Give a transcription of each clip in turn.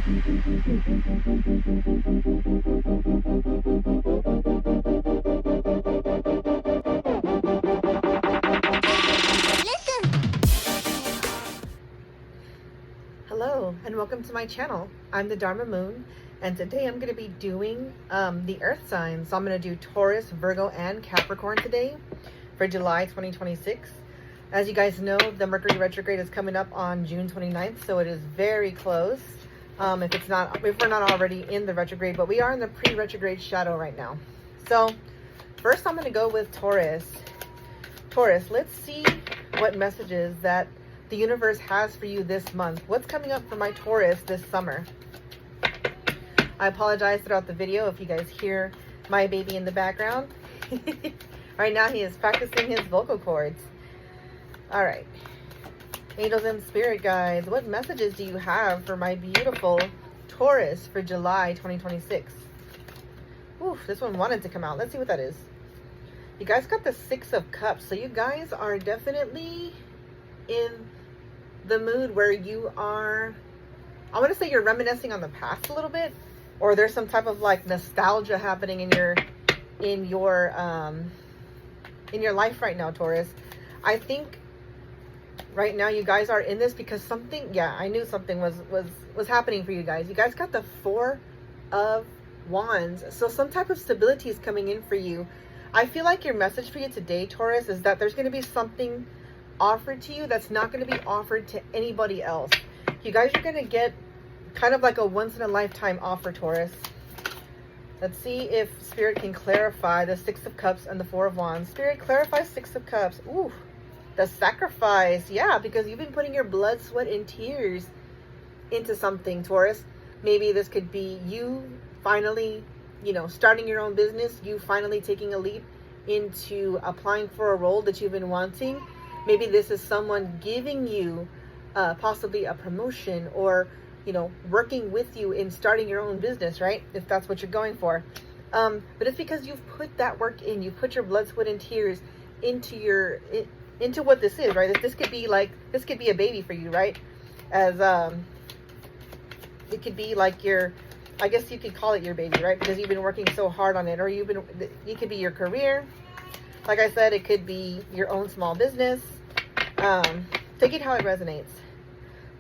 Hello and welcome to my channel. I'm the Dharma Moon, and today I'm going to be doing the earth signs. So I'm going to do Taurus, Virgo, and Capricorn today for July 2026. As you guys know, the Mercury retrograde is coming up on June 29th, so it is very close. If we're not already in the retrograde, but we are in the pre-retrograde shadow right now. So first I'm going to go with Taurus. Taurus, let's see what messages that the universe has for you this month. What's coming up for my Taurus this summer? I apologize throughout the video if you guys hear my baby in the background. Right now he is practicing his vocal cords. All right. Angels and spirit guides, what messages do you have for my beautiful Taurus for July 2026? Oof, this one wanted to come out. Let's see what that is. You guys got the Six of Cups. So you guys are definitely in the mood where you are, I want to say you're reminiscing on the past a little bit, or there's some type of like nostalgia happening in your life right now, Taurus. I think right now you guys are in this because something, yeah, I knew something was happening for you guys. You guys got the Four of Wands, so some type of stability is coming in for you. I feel like your message for you today, Taurus, is that there's going to be something offered to you that's not going to be offered to anybody else. You guys are going to get kind of like a once-in-a-lifetime offer, Taurus. Let's see if Spirit can clarify the Six of Cups and the Four of Wands. Spirit, clarify Six of Cups. Ooh, the sacrifice. Yeah, because you've been putting your blood, sweat, and tears into something, Taurus. Maybe this could be you finally, starting your own business, you finally taking a leap into applying for a role that you've been wanting. Maybe this is someone giving you possibly a promotion, or working with you in starting your own business, right? If that's what you're going for. But it's because you've put that work in. You put your blood, sweat, and tears into what this is, right? This could be a baby for you, right? As it could be like I guess you could call it your baby, right? Because you've been working so hard on it, or it could be your career. Like I said, it could be your own small business. Take it how it resonates.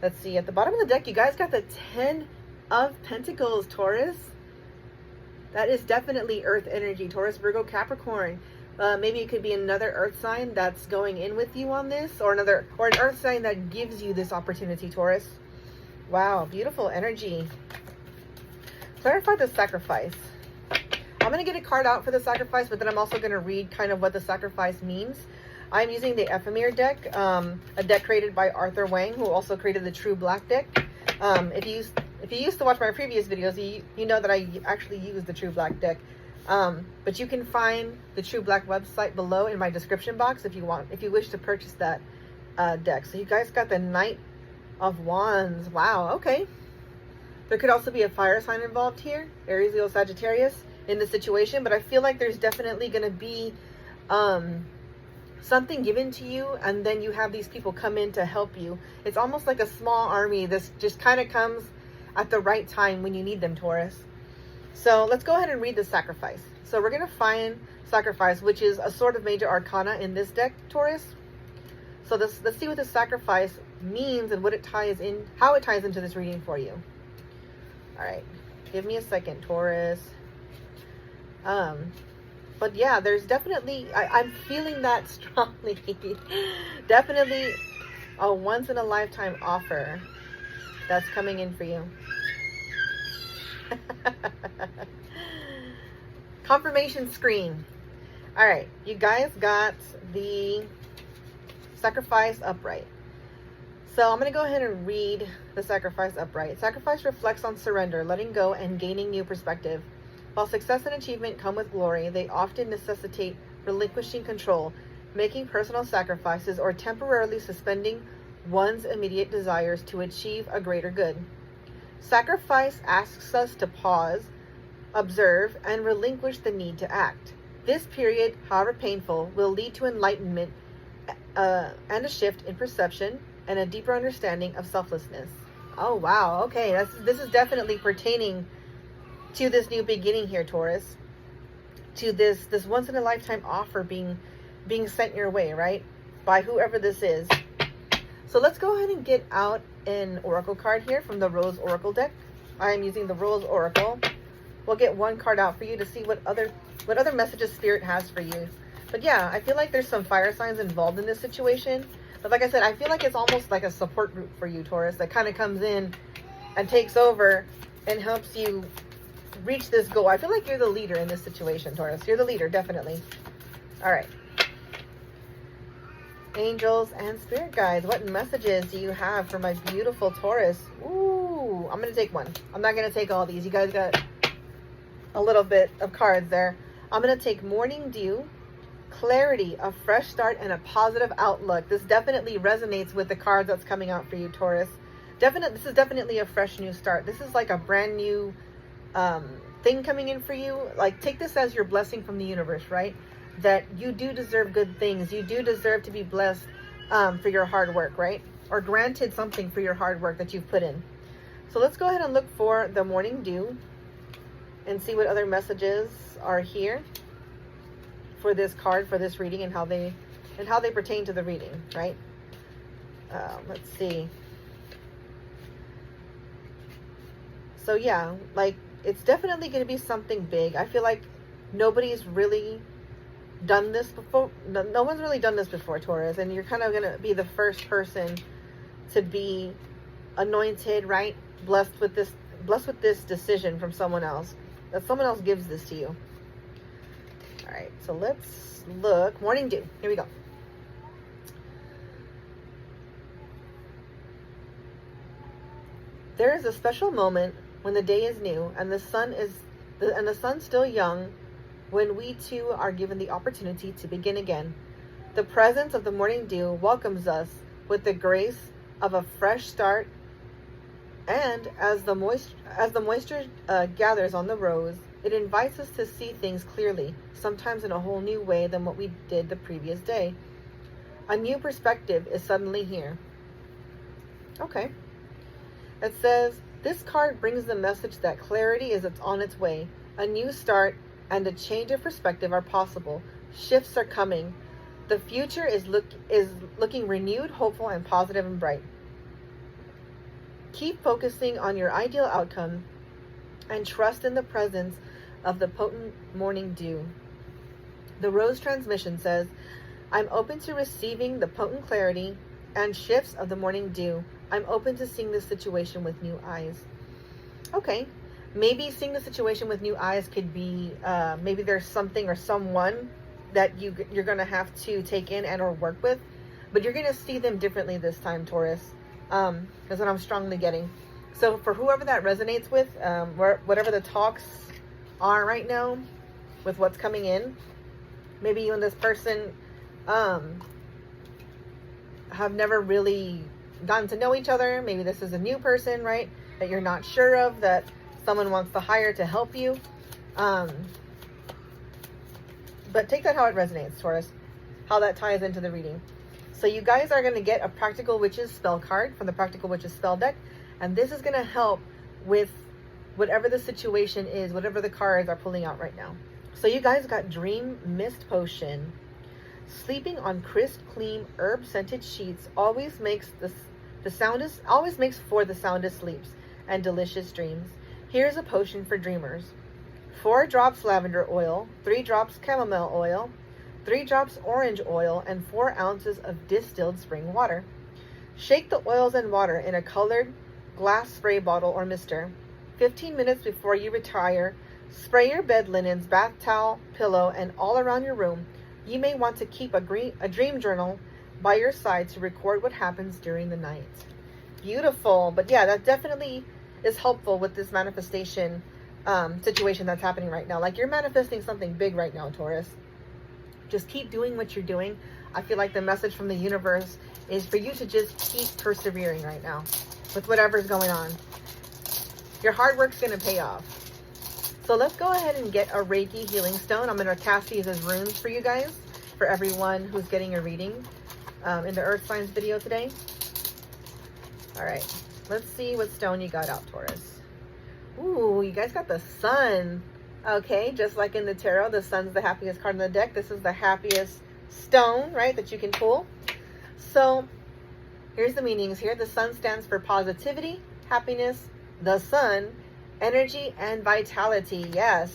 Let's see. At the bottom of the deck, you guys got the Ten of Pentacles, Taurus. That is definitely earth energy, Taurus, Virgo, Capricorn. Maybe it could be another earth sign that's going in with you on this, or an earth sign that gives you this opportunity, Taurus. Wow, beautiful energy. Clarify the sacrifice. I'm going to get a card out for the sacrifice, but then I'm also going to read kind of what the sacrifice means. I'm using the Ephemer deck, a deck created by Arthur Wang, who also created the True Black deck. If you used to watch my previous videos, you know that I actually use the True Black deck. But you can find the True Black website below in my description box if you wish to purchase that deck. So you guys got the Knight of Wands. Wow, okay. There could also be a fire sign involved here, Aries, Leo, Sagittarius, in the situation, but I feel like there's definitely going to be something given to you, and then you have these people come in to help you. It's almost like a small army. This just kind of comes at the right time when you need them, Taurus. So let's go ahead and read the sacrifice. So we're going to find sacrifice, which is a sort of major arcana in this deck, Taurus. So let's see what the sacrifice means and what it ties in, how it ties into this reading for you. All right, give me a second, Taurus. But yeah, there's definitely, I'm feeling that strongly. Definitely a once-in-a-lifetime offer that's coming in for you. Confirmation screen. All right, you guys got the sacrifice upright. So I'm going to go ahead and read the sacrifice upright. Sacrifice reflects on surrender, letting go, and gaining new perspective. While success and achievement come with glory, they often necessitate relinquishing control, making personal sacrifices, or temporarily suspending one's immediate desires to achieve a greater good. Sacrifice asks us to pause, observe, and relinquish the need to act. This period, however painful, will lead to enlightenment and a shift in perception and a deeper understanding of selflessness. Oh, wow. Okay, this is definitely pertaining to this new beginning here, Taurus. To this once in a lifetime offer being sent your way, right? By whoever this is. So let's go ahead and get out an oracle card here from the Rose Oracle deck. I am using the Rose Oracle. We'll get one card out for you to see what other messages Spirit has for you. But yeah, I feel like there's some fire signs involved in this situation. But like I said, I feel like it's almost like a support group for you, Taurus, that kind of comes in and takes over and helps you reach this goal. I feel like you're the leader in this situation, Taurus. You're the leader, definitely. All right. Angels and spirit guides, what messages do you have for my beautiful Taurus? Ooh, I'm going to take one. I'm not going to take all these. You guys got a little bit of cards there. I'm going to take Morning Dew, Clarity, a fresh start, and a positive outlook. This definitely resonates with the card that's coming out for you, Taurus. This is definitely a fresh new start. This is like a brand new thing coming in for you. Like, take this as your blessing from the universe, right? That you do deserve good things. You do deserve to be blessed for your hard work, right? Or granted something for your hard work that you've put in. So let's go ahead and look for the Morning Dew and see what other messages are here for this card, for this reading, and how they pertain to the reading, right? Let's see. So yeah, like, it's definitely going to be something big. I feel like nobody's really done this before. No one's really done this before, Taurus, and you're kind of going to be the first person to be anointed, right? Blessed with this decision from someone else. That someone else gives this to you. All right, so let's look. Morning Dew. Here we go. There is a special moment when the day is new and the sun's still young, when we too are given the opportunity to begin again. The presence of the Morning Dew welcomes us with the grace of a fresh start, and as the moisture gathers on the rose, it invites us to see things clearly, sometimes in a whole new way than what we did the previous day. A new perspective is suddenly here. Okay. It says, this card brings the message that clarity is on its way. A new start and a change of perspective are possible. Shifts are coming. The future is looking renewed, hopeful, and positive and bright. Keep focusing on your ideal outcome and trust in the presence of the potent Morning Dew. The Rose Transmission says, I'm open to receiving the potent clarity and shifts of the Morning Dew. I'm open to seeing this situation with new eyes. Okay. Maybe seeing the situation with new eyes could be, maybe there's something or someone that you're going to have to take in and or work with, but you're going to see them differently this time, Taurus. That's what I'm strongly getting. So for whoever that resonates with, whatever the talks are right now with what's coming in, maybe you and this person have never really gotten to know each other. Maybe this is a new person, right, that you're not sure of, that someone wants to hire to help you. But take that how it resonates, Taurus, how that ties into the reading. So you guys are going to get a Practical Witches spell card from the Practical Witches spell deck, and this is going to help with whatever the situation is, whatever the cards are pulling out right now. So you guys got Dream Mist Potion. Sleeping on crisp, clean, herb-scented sheets always makes for the soundest sleeps and delicious dreams. Here's a potion for dreamers. 4 drops lavender oil, 3 drops chamomile oil, 3 drops orange oil, and 4 ounces of distilled spring water. Shake the oils and water in a colored glass spray bottle or mister. 15 minutes before you retire, spray your bed linens, bath towel, pillow, and all around your room. You may want to keep a dream journal by your side to record what happens during the night. Beautiful. But yeah, that definitely is helpful with this manifestation situation that's happening right now. Like, you're manifesting something big right now, Taurus. Just keep doing what you're doing. I feel like the message from the universe is for you to just keep persevering right now with whatever's going on. Your hard work's going to pay off. So let's go ahead and get a Reiki healing stone. I'm going to cast these as runes for you guys, for everyone who's getting a reading in the Earth Signs video today. All right. Let's see what stone you got out, Taurus. Ooh, you guys got the sun. Okay, just like in the tarot, the sun's the happiest card in the deck. This is the happiest stone, right, that you can pull. So here's the meanings here. The sun stands for positivity, happiness, the sun, energy, and vitality. Yes,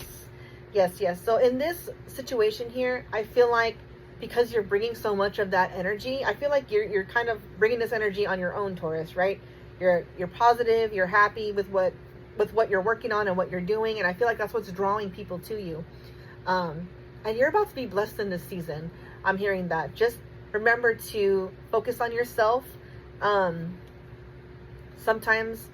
yes, yes. So in this situation here, I feel like because you're bringing so much of that energy, I feel like you're kind of bringing this energy on your own, Taurus, right? You're positive, you're happy with what you're working on and what you're doing, and I feel like that's what's drawing people to you. And you're about to be blessed in this season. I'm hearing that. Just remember to focus on yourself. Sometimes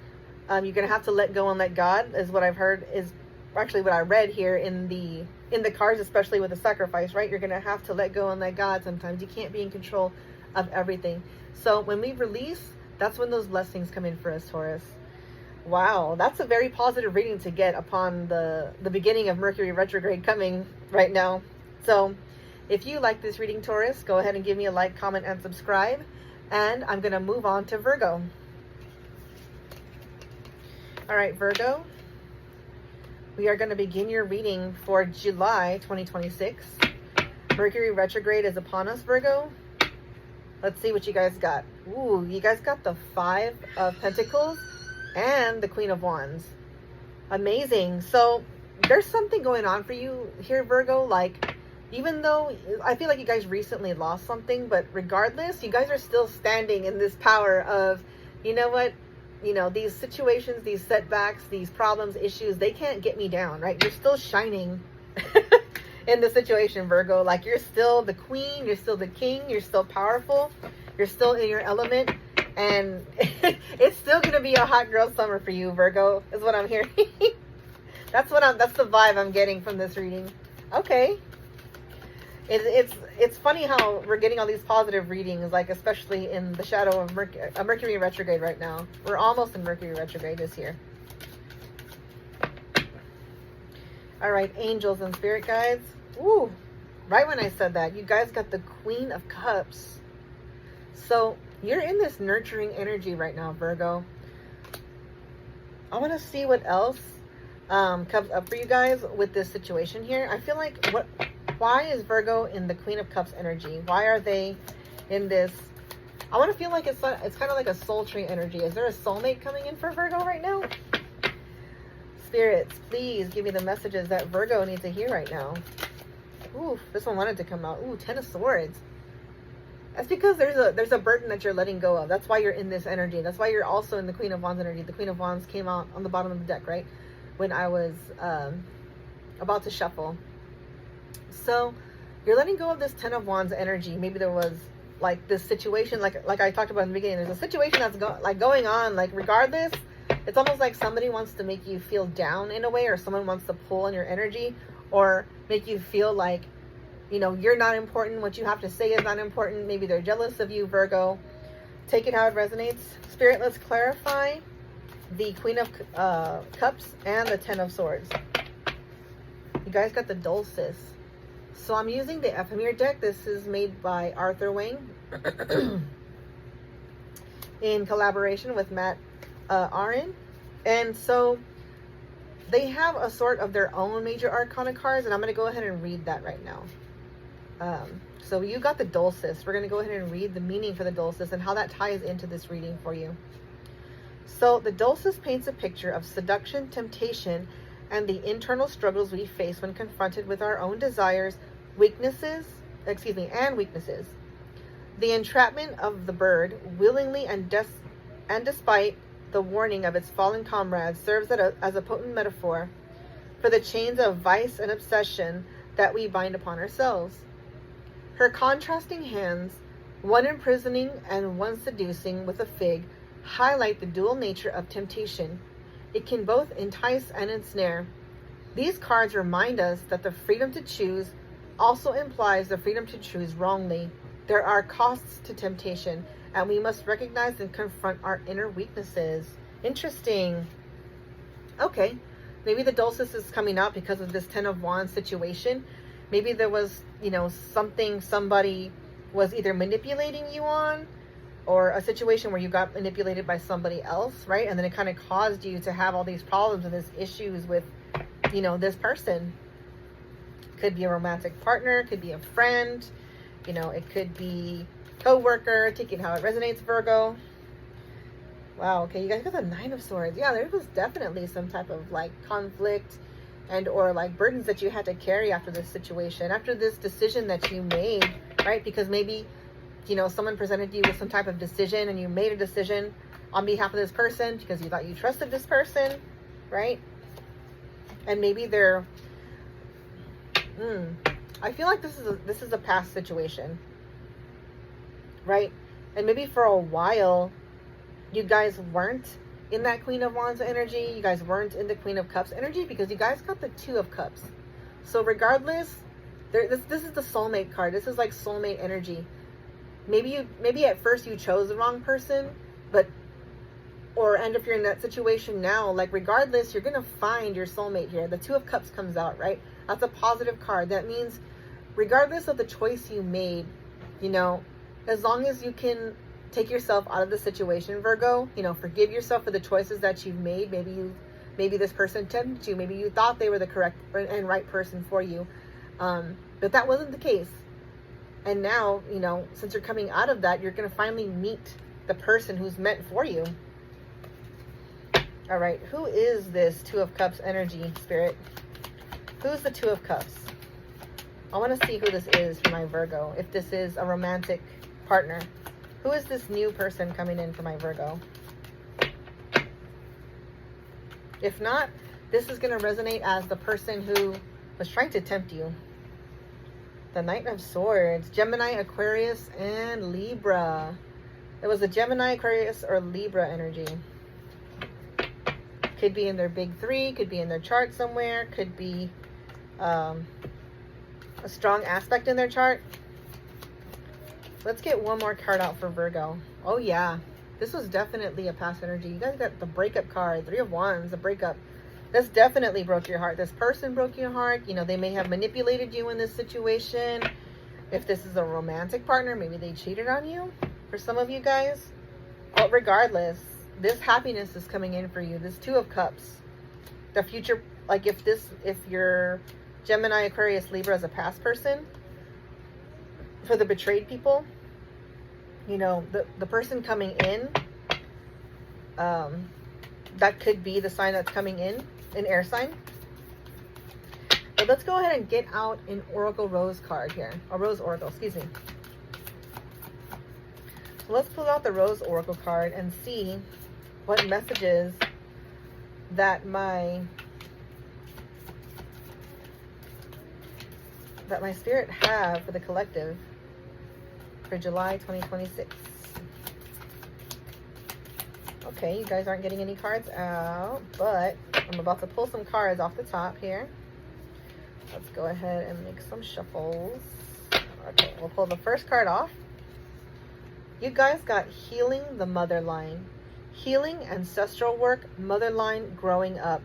you're gonna have to let go and let God, is what I've heard, is actually what I read here in the cards, especially with the sacrifice, right? You're gonna have to let go and let God sometimes. You can't be in control of everything. So when we release, that's when those blessings come in for us, Taurus. Wow, that's a very positive reading to get upon the beginning of Mercury retrograde coming right now. So if you like this reading, Taurus, go ahead and give me a like, comment, and subscribe. And I'm going to move on to Virgo. All right, Virgo, we are going to begin your reading for July 2026. Mercury retrograde is upon us, Virgo. Let's see what you guys got. Ooh, you guys got the 5 of Pentacles and the Queen of Wands. Amazing. So there's something going on for you here, Virgo. Like, even though I feel like you guys recently lost something, but regardless, you guys are still standing in this power of, you know what, these situations, these setbacks, these problems, issues, they can't get me down, right? You're still shining in the situation, Virgo. Like, you're still the queen, you're still the king, you're still powerful, you're still in your element, and it's still gonna be a hot girl summer for you, Virgo, is what I'm hearing. That's the vibe I'm getting from this reading. Okay. It's funny how we're getting all these positive readings, like especially in the shadow of Mercury retrograde right now. We're almost in Mercury retrograde this year. All right, angels and spirit guides. Ooh, right when I said that, you guys got the Queen of Cups. So you're in this nurturing energy right now, Virgo. I want to see what else comes up for you guys with this situation here. I feel like why is Virgo in the Queen of Cups energy? Why are they in this? I want to feel like it's kind of like a soul tree energy. Is there a soulmate coming in for Virgo right now? Spirits, please give me the messages that Virgo needs to hear right now. Ooh, this one wanted to come out. Ooh, 10 of Swords. That's because there's a burden that you're letting go of. That's why you're in this energy. That's why you're also in the Queen of Wands energy. The Queen of Wands came out on the bottom of the deck, right? When I was about to shuffle. So you're letting go of this 10 of Wands energy. Maybe there was like this situation, like I talked about in the beginning. There's a situation that's going on, like regardless. It's almost like somebody wants to make you feel down in a way, or someone wants to pull on your energy, or make you feel like, you're not important. What you have to say is not important. Maybe they're jealous of you, Virgo. Take it how it resonates. Spirit, let's clarify the Queen of Cups and the 10 of Swords. You guys got the Dulcis. So I'm using the Ephemera deck. This is made by Arthur Wayne in collaboration with Matt Aaron. And so they have a sort of their own major arcana cards, and I'm going to go ahead and read that right now. So you got the Dulcis. We're going to go ahead and read the meaning for the Dulcis and how that ties into this reading for you. So the Dulcis paints a picture of seduction, temptation, and the internal struggles we face when confronted with our own desires, weaknesses. The entrapment of the bird, willingly and despite the warning of its fallen comrades, serves as a potent metaphor for the chains of vice and obsession that we bind upon ourselves. Her contrasting hands, one imprisoning and one seducing with a fig, highlight the dual nature of temptation. It can both entice and ensnare. These cards remind us that the freedom to choose also implies the freedom to choose wrongly. There are costs to temptation, and we must recognize and confront our inner weaknesses. Interesting. Okay, maybe the Dulcis is coming out because of this 10 of Wands situation. Maybe there was, something somebody was either manipulating you on, or a situation where you got manipulated by somebody else, right? And then it kind of caused you to have all these problems and these issues with, you know, this person. Could be a romantic partner, could be a friend, you know, it could be co-worker. Take it how it resonates, Virgo. Wow, okay, you guys got the Nine of Swords. Yeah, there was definitely some type of like conflict and or like burdens that you had to carry after this situation, after this decision that you made, right? Because maybe, you know, someone presented you with some type of decision and you made a decision on behalf of this person because you thought you trusted this person, right? And maybe they're, I feel like this is a past situation, right? And maybe for a while, you guys weren't in that Queen of Wands energy. You guys weren't in the Queen of Cups energy because you guys got the Two of Cups. So regardless, this is the soulmate card. This is like soulmate energy. Maybe at first you chose the wrong person, and if you're in that situation now, like regardless, you're gonna find your soulmate here. The Two of Cups comes out, right? That's a positive card. That means regardless of the choice you made, you know, as long as you can take yourself out of the situation, Virgo, you know, forgive yourself for the choices that you've made. Maybe this person tempted you. Maybe you thought they were the correct and right person for you. But that wasn't the case. And now, you know, since you're coming out of that, you're going to finally meet the person who's meant for you. All right. Who is this Two of Cups energy, Spirit? Who's the Two of Cups? I want to see who this is for my Virgo. If this is a romantic partner. Who is this new person coming in for my Virgo? If not, this is going to resonate as the person who was trying to tempt you. The Knight of Swords, Gemini, Aquarius, and Libra. It was a Gemini, Aquarius, or Libra energy. Could be in their big three, could be in their chart somewhere, could be a strong aspect in their chart. Let's get one more card out for Virgo. Oh yeah, this was definitely a past energy. You guys got the breakup card, Three of Wands, the breakup. This definitely broke your heart. This person broke your heart. You know, they may have manipulated you in this situation. If this is a romantic partner, maybe they cheated on you for some of you guys. But regardless, this happiness is coming in for you. This Two of Cups. The future, like if your Gemini, Aquarius, Libra is a past person, for the betrayed people, you know, the person coming in, that could be the sign that's coming in, an air sign. But let's go ahead and get out an Oracle Rose card here. A Rose Oracle, excuse me. So let's pull out the Rose Oracle card and see what messages that my spirit have for the collective for July 2026. Okay, you guys aren't getting any cards out, but I'm about to pull some cards off the top here. Let's go ahead and make some shuffles. Okay, we'll pull the first card off. You guys got healing the mother line. Healing, ancestral work, mother line, growing up.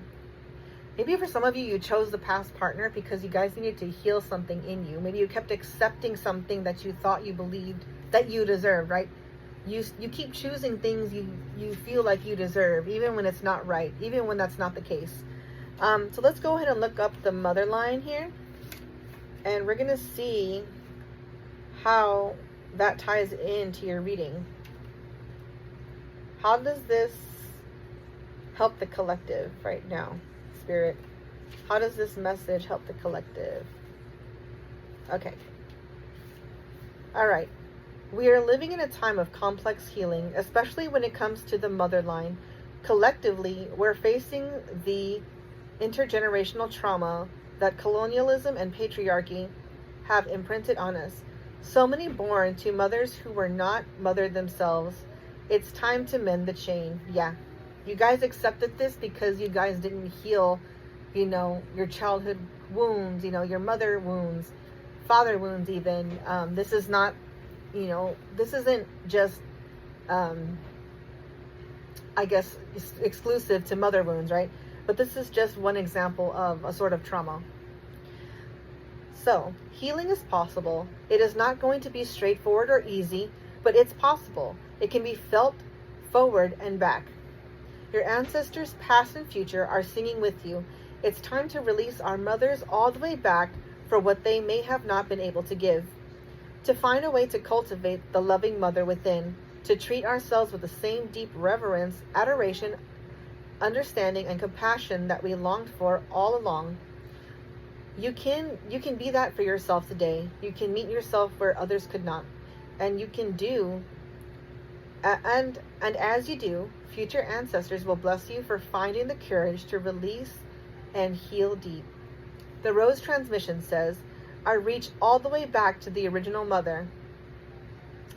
Maybe for some of you, you chose the past partner because you guys needed to heal something in you. Maybe you kept accepting something that you thought you believed that you deserved, right? You keep choosing things you feel like you deserve, even when it's not right, even when that's not the case. So let's go ahead and look up the mother line here. And we're going to see how that ties into your reading. How does this help the collective right now, Spirit? How does this message help the collective? Okay. All right. We are living in a time of complex healing, especially when it comes to the mother line. Collectively, we're facing the intergenerational trauma that colonialism and patriarchy have imprinted on us. So many born to mothers who were not mothered themselves. It's time to mend the chain. Yeah. You guys accepted this because you guys didn't heal, you know, your childhood wounds, you know, your mother wounds, father wounds even. This is not, you know, this isn't just, I guess, exclusive to mother wounds, right? But this is just one example of a sort of trauma. So, healing is possible. It is not going to be straightforward or easy, but it's possible. It can be felt forward and back. Your ancestors, past and future, are singing with you. It's time to release our mothers all the way back for what they may have not been able to give. To find a way to cultivate the loving mother within. To treat ourselves with the same deep reverence, adoration, understanding, and compassion that we longed for all along. You can be that for yourself today. You can meet yourself where others could not. And you can do, and as you do, future ancestors will bless you for finding the courage to release and heal deep. The Rose transmission says, I reach all the way back to the original mother,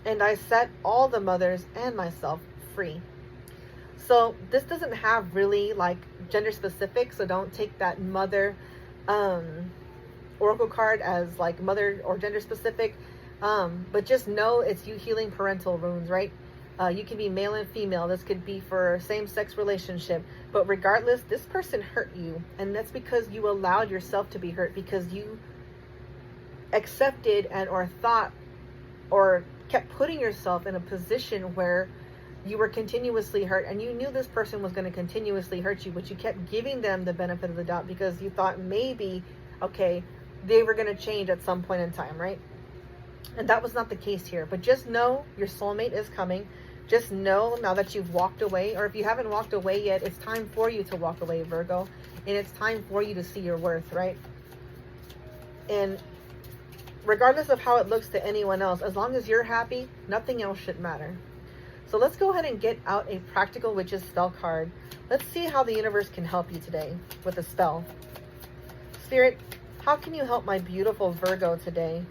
and I set all the mothers and myself free. So this doesn't have really like gender specific, so don't take that mother oracle card as like mother or gender specific, but just know it's you healing parental wounds, right? You can be male and female. This could be for same-sex relationship, but regardless, this person hurt you, and that's because you allowed yourself to be hurt, because you accepted and or thought or kept putting yourself in a position where you were continuously hurt, and you knew this person was going to continuously hurt you, but you kept giving them the benefit of the doubt because you thought maybe, okay, they were going to change at some point in time, right? And that was not the case here. But just know your soulmate is coming. Just know now that you've walked away, or if you haven't walked away yet, it's time for you to walk away, Virgo. And it's time for you to see your worth, right? And regardless of how it looks to anyone else, as long as you're happy, nothing else should matter. So let's go ahead and get out a practical witch's spell card. Let's see how the universe can help you today with a spell. Spirit, how can you help my beautiful Virgo today?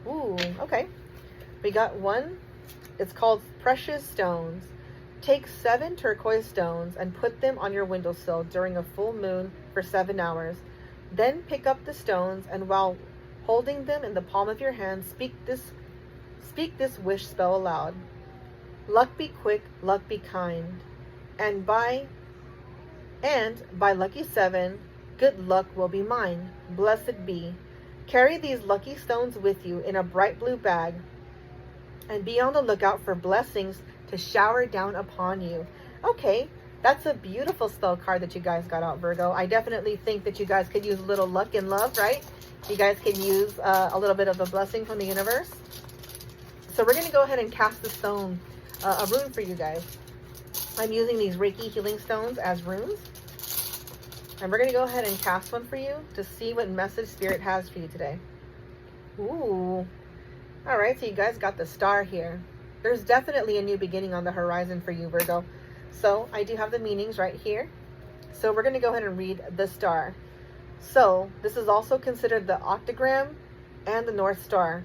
Ooh, okay. We got one. It's called Precious Stones. Take 7 turquoise stones and put them on your windowsill during a full moon for 7 hours. Then pick up the stones, and while holding them in the palm of your hand, speak this wish spell aloud. Luck be quick, luck be kind. And by lucky 7, good luck will be mine. Blessed be. Carry these lucky stones with you in a bright blue bag, and be on the lookout for blessings to shower down upon you. Okay, that's a beautiful spell card that you guys got out, Virgo. I definitely think that you guys could use a little luck and love, right? You guys can use a little bit of a blessing from the universe. So we're going to go ahead and cast the stone, a rune for you guys. I'm using these Reiki healing stones as runes. And we're going to go ahead and cast one for you to see what message Spirit has for you today. Ooh. All right, so you guys got the star here. There's definitely a new beginning on the horizon for you, Virgo. So I do have the meanings right here. So we're going to go ahead and read the star. So this is also considered the octagram and the North Star.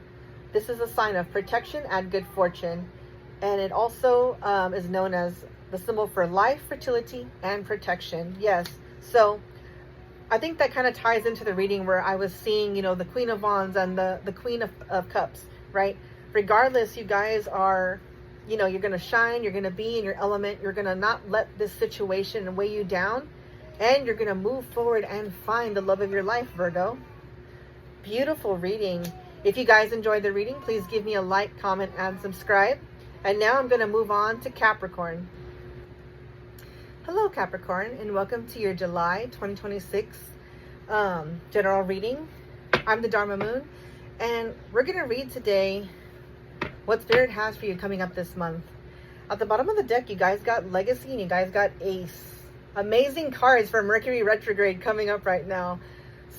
This is a sign of protection and good fortune. And it also is known as the symbol for life, fertility, and protection. Yes. So I think that kind of ties into the reading where I was seeing, you know, the Queen of Wands and the Queen of Cups, right? Regardless, you guys are, you know, you're going to shine, you're going to be in your element, you're going to not let this situation weigh you down, and you're going to move forward and find the love of your life, Virgo. Beautiful reading. If you guys enjoyed the reading, please give me a like, comment, and subscribe. And now I'm going to move on to Capricorn. Hello, Capricorn, and welcome to your July 2026 general reading. I'm the Dharma Moon, and we're going to read today what Spirit has for you coming up this month. At the bottom of the deck, you guys got Legacy and you guys got Ace. Amazing cards for Mercury retrograde coming up right now.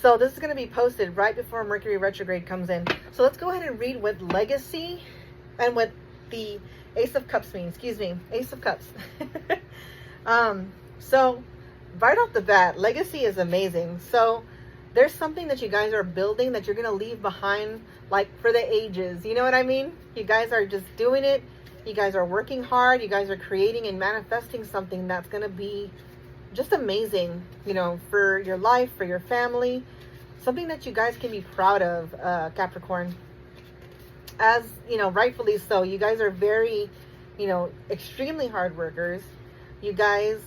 So this is going to be posted right before Mercury retrograde comes in. So let's go ahead and read what Legacy and what the Ace of Cups means. Excuse me, Ace of Cups. So right off the bat, Legacy is amazing. So there's something that you guys are building that you're going to leave behind, like for the ages. You know what I mean? You guys are just doing it. You guys are working hard. You guys are creating and manifesting something that's going to be just amazing, you know, for your life, for your family, something that you guys can be proud of, Capricorn. As, you know, rightfully so. You guys are very, you know, extremely hard workers. You guys,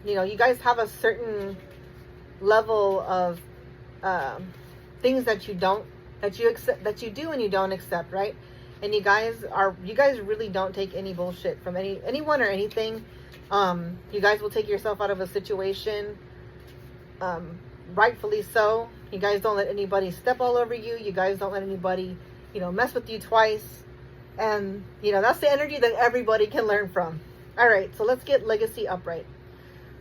you know, you guys have a certain level of things that you don't, that you accept, that you do and you don't accept, right? And you guys really don't take any bullshit from anyone or anything. You guys will take yourself out of a situation, rightfully so. You guys don't let anybody step all over you. You guys don't let anybody, mess with you twice. And, that's the energy that everybody can learn from. All right, so let's get legacy upright.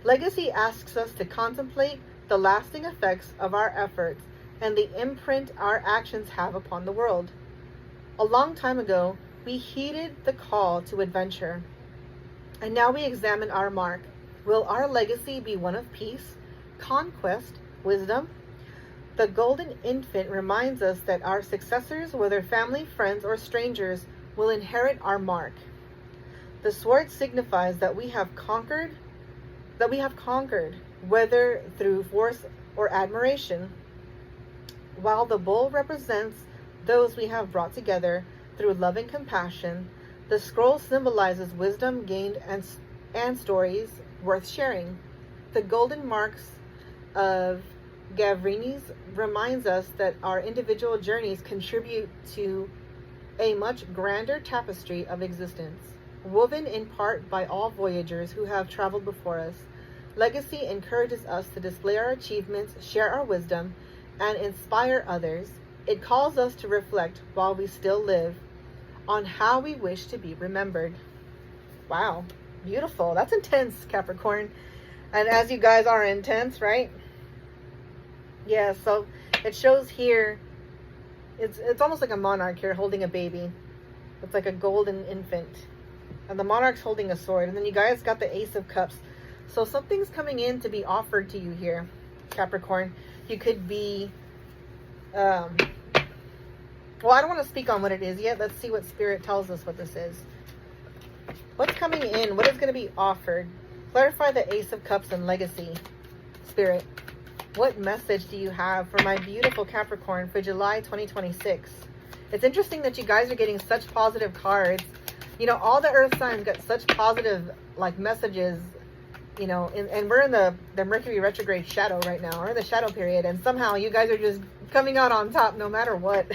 Legacy asks us to contemplate the lasting effects of our efforts and the imprint our actions have upon the world. A long time ago, we heeded the call to adventure, and now we examine our mark. Will our legacy be one of peace, conquest, wisdom? The golden infant reminds us that our successors, whether family, friends, or strangers, will inherit our mark. The sword signifies that we have conquered, whether through force or admiration, while the bull represents those we have brought together through love and compassion. The scroll symbolizes wisdom gained and stories worth sharing. The golden marks of Gavrinis reminds us that our individual journeys contribute to a much grander tapestry of existence, woven in part by all voyagers who have traveled before us. Legacy encourages us to display our achievements, share our wisdom, and inspire others. It calls us to reflect while we still live on how we wish to be remembered. Wow, beautiful. That's intense, Capricorn. And as you guys are intense, right? Yeah, so it shows here, it's almost like a monarch here holding a baby. It's like a golden infant. And the monarch's holding a sword. And then you guys got the Ace of Cups. So something's coming in to be offered to you here, Capricorn. You could be, well, I don't want to speak on what it is yet. Let's see what Spirit tells us what this is. What's coming in? What is going to be offered? Clarify the Ace of Cups and legacy. Spirit, what message do you have for my beautiful Capricorn for July 2026? It's interesting that you guys are getting such positive cards. All the earth signs got such positive, messages, and we're in the Mercury retrograde shadow right now. We're in the shadow period, and somehow you guys are just coming out on top no matter what.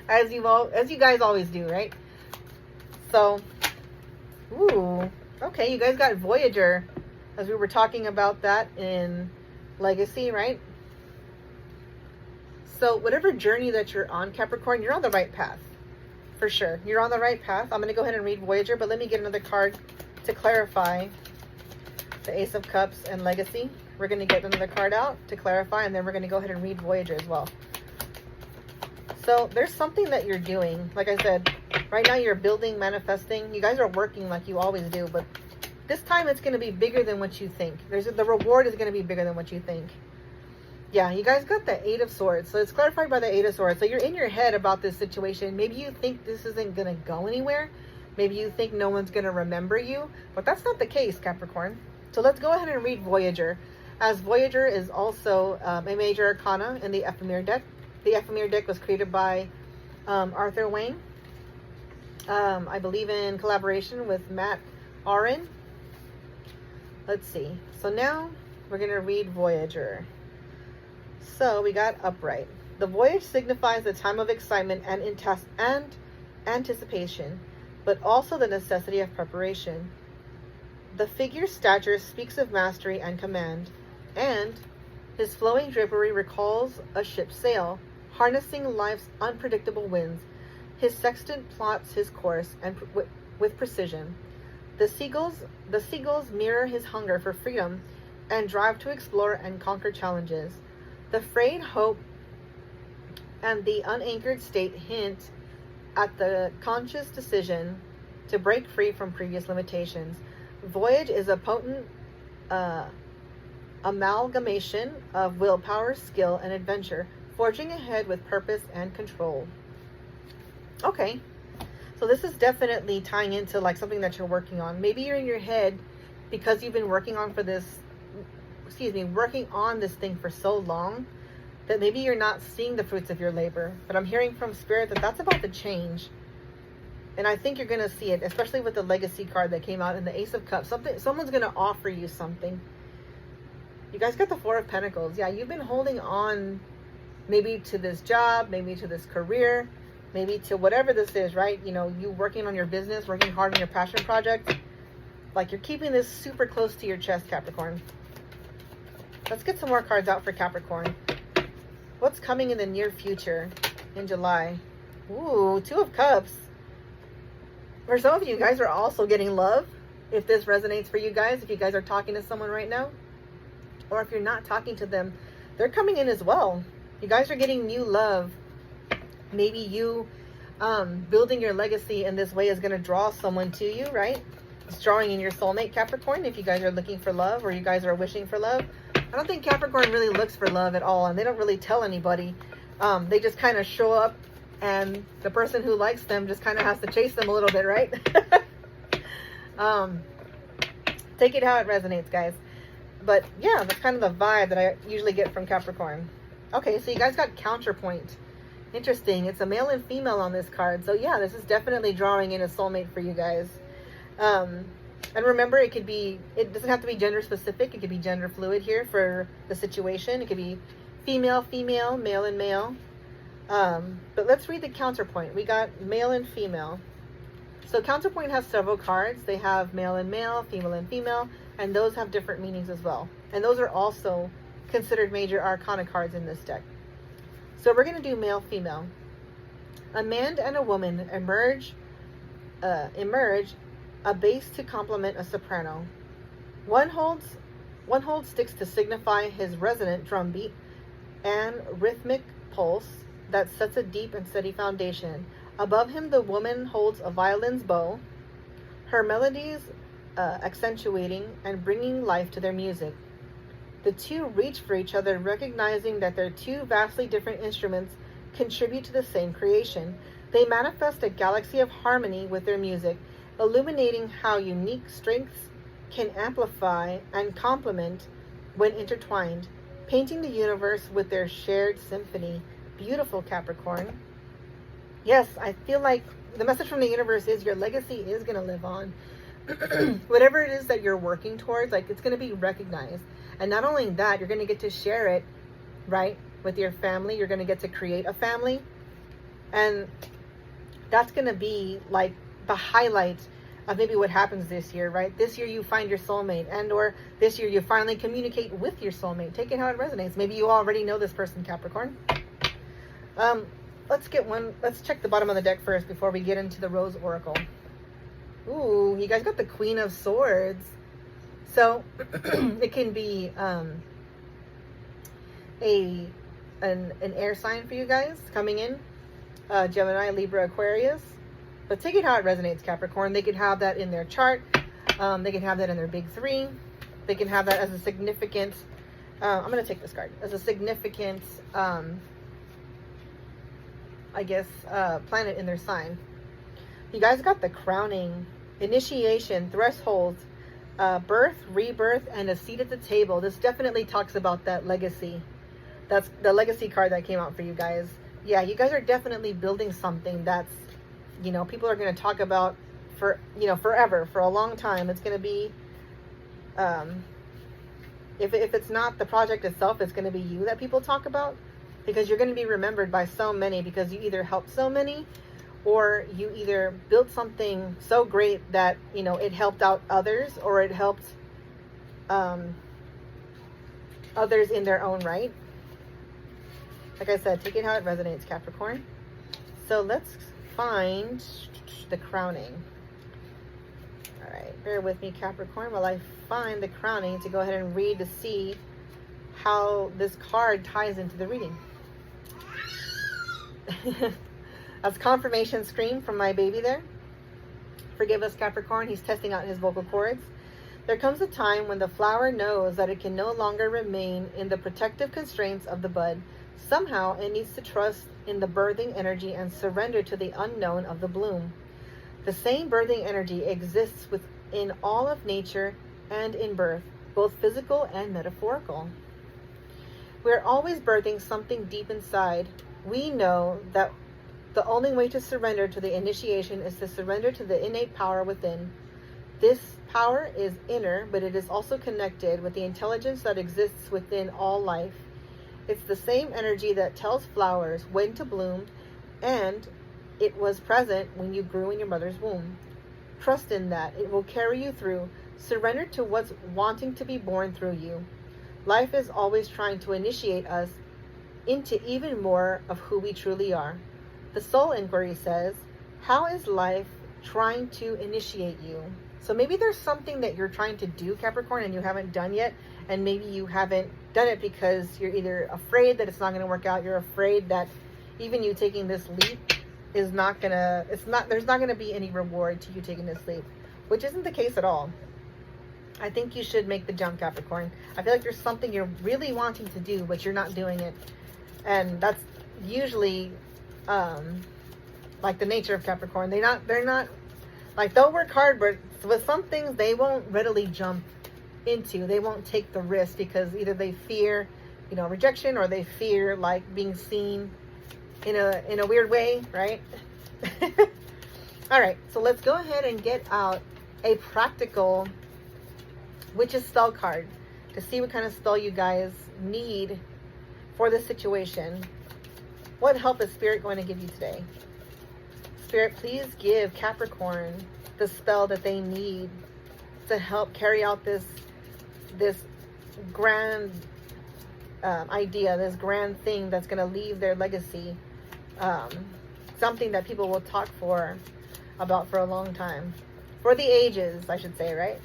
as you guys always do, right? So, ooh, okay, you guys got Voyager, as we were talking about that in legacy, right? So whatever journey that you're on, Capricorn, you're on the right path. For sure. You're on the right path. I'm going to go ahead and read Voyager, but let me get another card to clarify the Ace of Cups and legacy. We're going to get another card out to clarify, and then we're going to go ahead and read Voyager as well. So there's something that you're doing. Like I said, right now you're building, manifesting. You guys are working like you always do, but this time it's going to be bigger than what you think. The reward is going to be bigger than what you think. Yeah, you guys got the Eight of Swords. So it's clarified by the Eight of Swords. So you're in your head about this situation. Maybe you think this isn't going to go anywhere. Maybe you think no one's going to remember you. But that's not the case, Capricorn. So let's go ahead and read Voyager. As Voyager is also a major arcana in the Ephemer deck. The Ephemer deck was created by Arthur Wayne. I believe in collaboration with Matt Aron. Let's see. So now we're going to read Voyager. So we got upright. The voyage signifies the time of excitement and anticipation, but also the necessity of preparation. The figure's stature speaks of mastery and command, and his flowing drapery recalls a ship's sail, harnessing life's unpredictable winds. His sextant plots his course and with precision. The seagulls mirror his hunger for freedom and drive to explore and conquer challenges. The frayed hope and the unanchored state hint at the conscious decision to break free from previous limitations. Voyage is a potent amalgamation of willpower, skill, and adventure, forging ahead with purpose and control. Okay, so this is definitely tying into something that you're working on. Maybe you're in your head because you've been working on this thing for so long that maybe you're not seeing the fruits of your labor. But I'm hearing from Spirit that that's about to change. And I think you're going to see it, especially with the legacy card that came out in the Ace of Cups. Someone's going to offer you something. You guys got the Four of Pentacles. Yeah, you've been holding on maybe to this job, maybe to this career. maybe to whatever this is, right? You know, you working on your business, working hard on your passion project. Like, you're keeping this super close to your chest, Capricorn. Let's get some more cards out for Capricorn. What's coming in the near future in July? Ooh, Two of Cups. For some of you guys are also getting love. If this resonates for you guys, if you guys are talking to someone right now, or if you're not talking to them, they're coming in as well. You guys are getting new love. Maybe you building your legacy in this way is going to draw someone to you, right? It's drawing in your soulmate, Capricorn, if you guys are looking for love or you guys are wishing for love. I don't think Capricorn really looks for love at all, and they don't really tell anybody. They just kind of show up, and the person who likes them just kind of has to chase them a little bit, right? Take it how it resonates, guys. But yeah, that's kind of the vibe that I usually get from Capricorn. Okay, so you guys got counterpoint. Interesting. It's a male and female on this card. So yeah, this is definitely drawing in a soulmate for you guys. And remember, it doesn't have to be gender specific. It could be gender fluid here for the situation. It could be female, female, male and male. But let's read the counterpoint. We got male and female. So counterpoint has several cards. They have male and male, female and female, and those have different meanings as well. And those are also considered major arcana cards in this deck. So we're going to do male, female. A man and a woman emerge a bass to complement a soprano. One holds sticks to signify his resonant drum beat and rhythmic pulse that sets a deep and steady foundation. Above him, the woman holds a violin's bow, her melodies accentuating and bringing life to their music. The two reach for each other, recognizing that their two vastly different instruments contribute to the same creation. They manifest a galaxy of harmony with their music, illuminating how unique strengths can amplify and complement when intertwined, painting the universe with their shared symphony. Beautiful, Capricorn. Yes, I feel like the message from the universe is your legacy is going to live on. Whatever it is that you're working towards, like, it's going to be recognized. And not only that, you're going to get to share it, right, with your family. You're going to get to create a family. And that's going to be like the highlight of maybe what happens this year, right? This year you find your soulmate, and or this year you finally communicate with your soulmate. Take it how it resonates. Maybe you already know this person, Capricorn. Let's check the bottom of the deck first before we get into the Rose Oracle. Ooh, you guys got the Queen of Swords. So it can be an air sign for you guys coming in. Gemini, Libra, Aquarius. But take it how it resonates, Capricorn. They could have that in their chart. They can have that in their big three. They can have that as a significant, I'm going to take this card, as a significant, planet in their sign. You guys got the crowning, initiation, thresholds, birth, rebirth, and a seat at the table. This definitely talks about that legacy. That's the legacy card that came out for you guys. Yeah, you guys are definitely building something that's, you know, people are going to talk about for, you know, forever, for a long time. It's going to be, if it's not the project itself, it's going to be you that people talk about, because you're going to be remembered by so many, because you either helped so many, or you either built something so great that, you know, it helped out others, or it helped others in their own right. Like I said, take it how it resonates, Capricorn. So let's find the crowning. All right, bear with me, Capricorn, while I find the crowning to go ahead and read to see how this card ties into the reading. That's confirmation scream from my baby there. Forgive us, Capricorn. He's testing out his vocal cords. There comes a time when the flower knows that it can no longer remain in the protective constraints of the bud. Somehow it needs to trust in the birthing energy and surrender to the unknown of the bloom. The same birthing energy exists within all of nature and in birth, both physical and metaphorical. We're always birthing something deep inside. We know that the only way to surrender to the initiation is to surrender to the innate power within. This power is inner, but it is also connected with the intelligence that exists within all life. It's the same energy that tells flowers when to bloom and it was present when you grew in your mother's womb. Trust in that. It will carry you through. Surrender to what's wanting to be born through you. Life is always trying to initiate us into even more of who we truly are. The soul inquiry says, how is life trying to initiate you? So maybe there's something that you're trying to do, Capricorn, and you haven't done yet. And maybe you haven't done it because you're either afraid that it's not going to work out. You're afraid that even you taking this leap is not going to, there's not going to be any reward to you taking this leap, which isn't the case at all. I think you should make the jump, Capricorn. I feel like there's something you're really wanting to do, but you're not doing it. And that's usually like the nature of Capricorn. They're not like, they'll work hard, but with some things they won't readily jump into. They won't take the risk because either they fear, rejection, or they fear like being seen in a weird way, right? All right, so let's go ahead and get out a practical witch's spell card to see what kind of spell you guys need for this situation. What help is Spirit going to give you today? Spirit, please give Capricorn the spell that they need to help carry out this grand idea, this grand thing that's going to leave their legacy, something that people will talk about for a long time, for the ages, I should say, right?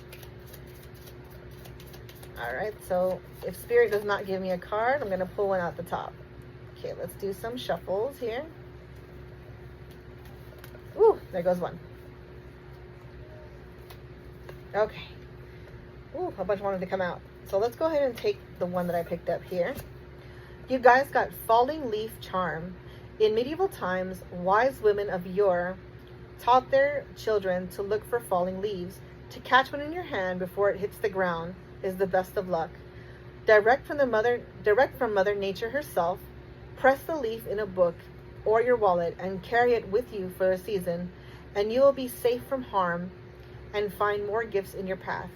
All right, so if Spirit does not give me a card, I'm going to pull one out the top. Okay, let's do some shuffles here. Ooh, there goes one. Okay. Ooh, a bunch wanted to come out. So let's go ahead and take the one that I picked up here. You guys got Falling Leaf Charm. In medieval times, wise women of yore taught their children to look for falling leaves. To catch one in your hand before it hits the ground is the best of luck. Direct from Mother Nature herself. Press the leaf in a book or your wallet and carry it with you for a season, and you will be safe from harm and find more gifts in your path.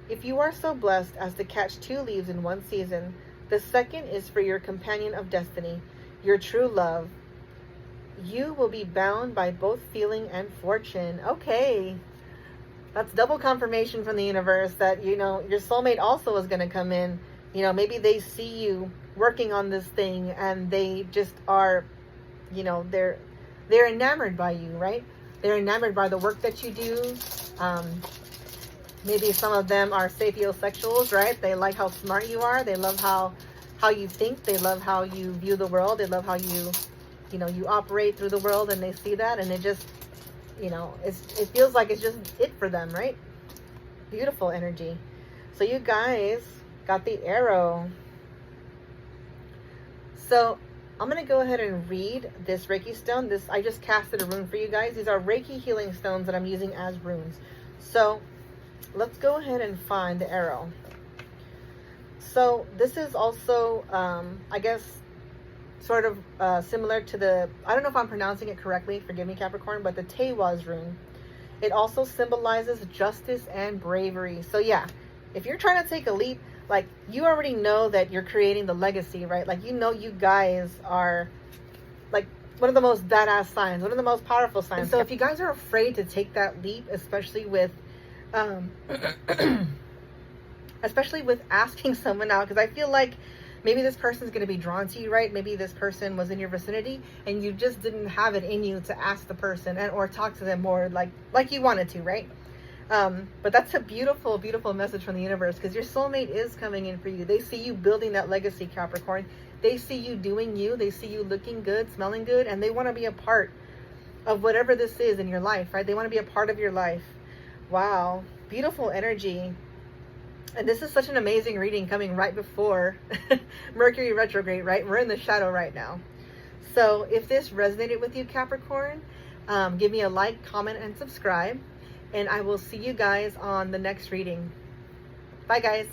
If you are so blessed as to catch 2 leaves in one season, the second is for your companion of destiny, your true love. You will be bound by both feeling and fortune. Okay. That's double confirmation from the universe that, your soulmate also is going to come in. Maybe they see you working on this thing and they just are, they're enamored by you, right? They're enamored by the work that you do. Maybe some of them are sapiosexuals, right? They like how smart you are. They love how you think. They love how you view the world. They love how you operate through the world, and they see that, and it just, it feels like it's just it for them, right? Beautiful energy. So you guys got the arrow. So I'm going to go ahead and read this Reiki stone. I just casted a rune for you guys. These are Reiki healing stones that I'm using as runes. So let's go ahead and find the arrow. So this is also, I guess, sort of similar to I don't know if I'm pronouncing it correctly, forgive me, Capricorn, but the Tewaz rune. It also symbolizes justice and bravery. So yeah, if you're trying to take a leap, like, you already know that you're creating the legacy, right? Like, you guys are like one of the most badass signs, one of the most powerful signs. And so if you guys are afraid to take that leap, especially with asking someone out, because I feel like maybe this person's going to be drawn to you, right? Maybe this person was in your vicinity and you just didn't have it in you to ask the person or talk to them more like you wanted to, right? But that's a beautiful, beautiful message from the universe, because your soulmate is coming in for you. They see you building that legacy, Capricorn. They see you doing you. They see you looking good, smelling good, and they want to be a part of whatever this is in your life, right? They want to be a part of your life. Wow. Beautiful energy. And this is such an amazing reading coming right before Mercury retrograde, right? We're in the shadow right now. So if this resonated with you, Capricorn, give me a like, comment, and subscribe. And I will see you guys on the next reading. Bye, guys.